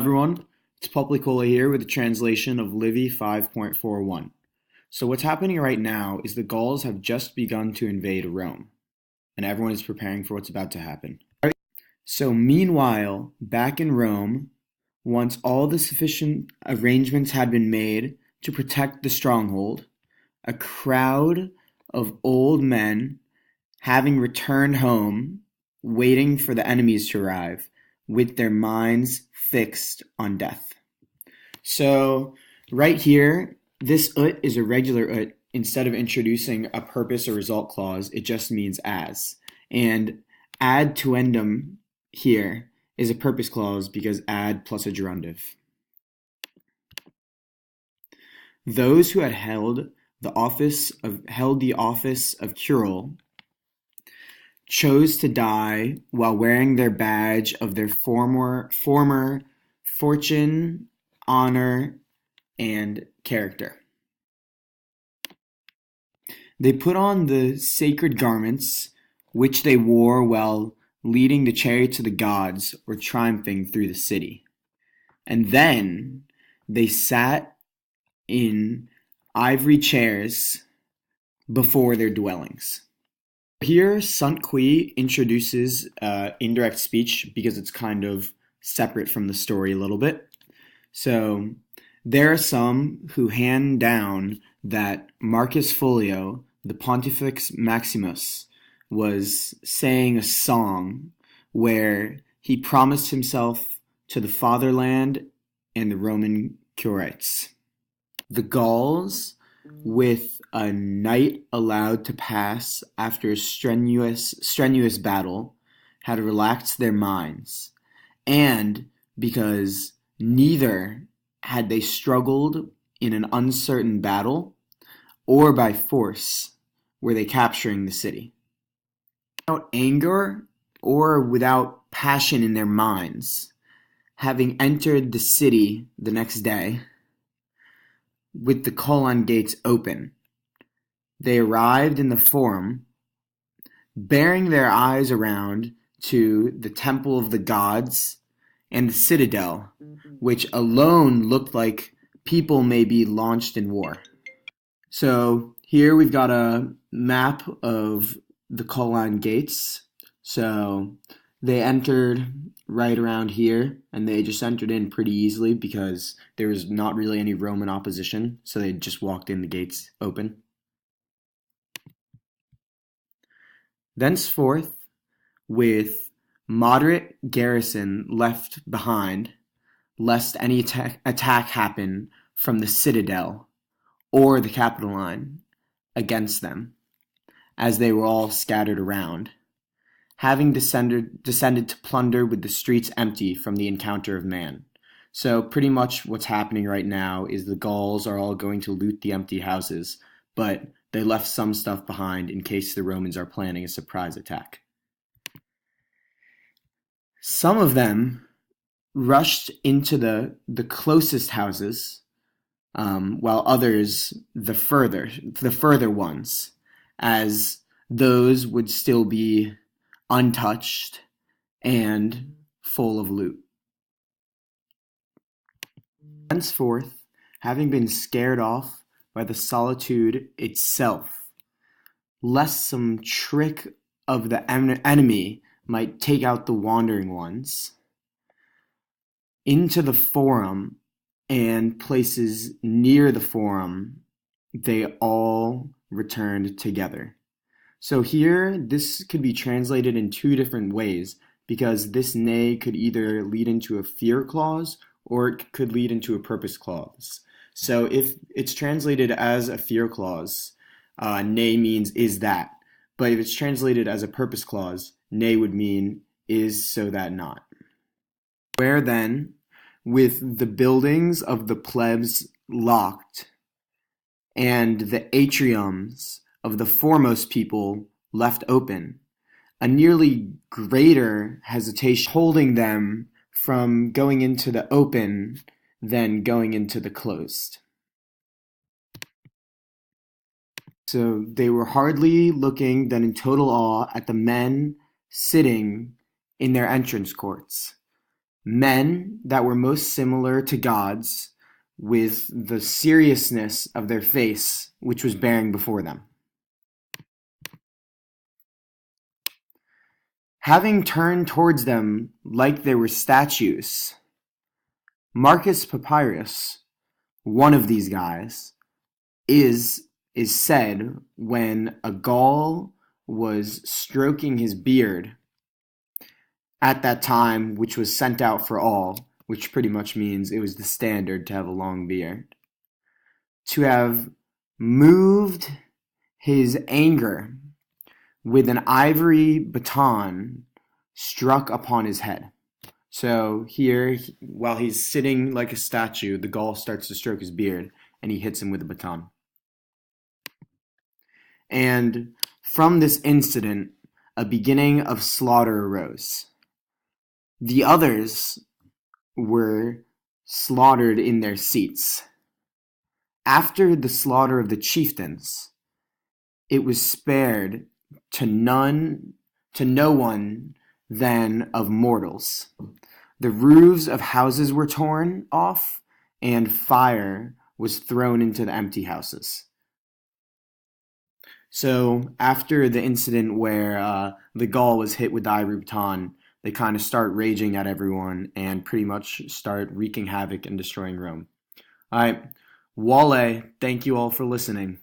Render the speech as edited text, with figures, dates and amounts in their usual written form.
Everyone, it's Poplicola here with a translation of Livy 5.41. So what's happening right now is the Gauls have just begun to invade Rome, and everyone is preparing for what's about to happen. So meanwhile, back in Rome, once all the sufficient arrangements had been made to protect the stronghold, a crowd of old men, having returned home, waiting for the enemies to arrive, with their minds fixed on death. So right here, this ut is a regular ut. Instead of introducing a purpose or result clause, it just means as. And ad tuendum here is a purpose clause because ad plus a gerundive. Those who had held the office of curule chose to die while wearing their badge of their former fortune, honor, and character. They put on the sacred garments which they wore while leading the chariots of the gods or triumphing through the city. And then they sat in ivory chairs before their dwellings. Here, Sant Qui introduces indirect speech because it's kind of separate from the story a little bit. So there are some who hand down that Marcus Folio, the Pontifex Maximus, was saying a song where he promised himself to the fatherland and the Roman curates. The Gauls, with a night allowed to pass after a strenuous battle, had relaxed their minds, and because neither had they struggled in an uncertain battle, or by force were they capturing the city. Without anger or without passion in their minds, having entered the city the next day, with the colon gates open, they arrived in the forum, bearing their eyes around to the temple of the gods and the citadel, which alone looked like people may be launched in war. So here we've got a map of the colon gates. So they entered right around here, and they just entered in pretty easily because there was not really any Roman opposition, so they just walked in the gates open. Thenceforth, with moderate garrison left behind, lest any attack happen from the citadel or the Capitoline against them, as they were all scattered around, having descended to plunder with the streets empty from the encounter of man. So pretty much what's happening right now is the Gauls are all going to loot the empty houses, but they left some stuff behind in case the Romans are planning a surprise attack. Some of them rushed into the closest houses, while others the further ones, as those would still be untouched and full of loot. Henceforth, having been scared off by the solitude itself, lest some trick of the enemy might take out the wandering ones, into the forum and places near the forum, they all returned together. So here, this could be translated in two different ways, because this nay could either lead into a fear clause or it could lead into a purpose clause. So if it's translated as a fear clause, nay means is that. But if it's translated as a purpose clause, nay would mean is so that not. Where then, with the buildings of the plebs locked, and the atriums of the foremost people left open, a nearly greater hesitation holding them from going into the open than going into the closed. So they were hardly looking than in total awe at the men sitting in their entrance courts, Men that were most similar to gods, with the seriousness of their face which was bearing before them. Having turned towards them like they were statues, Marcus Papyrus, one of these guys, is said when a Gaul was stroking his beard at that time, which was sent out for all, which pretty much means it was the standard to have a long beard, to have moved his anger with an ivory baton struck upon his head. So here, while he's sitting like a statue, the Gaul starts to stroke his beard, and he hits him with a baton. And from this incident, a beginning of slaughter arose. The others were slaughtered in their seats. After the slaughter of the chieftains, it was spared to no one than of mortals. The roofs of houses were torn off, and fire was thrown into the empty houses. So after the incident where the Gaul was hit with the ivory baton, they kind of start raging at everyone and pretty much start wreaking havoc and destroying Rome. All right, Wale, thank you all for listening.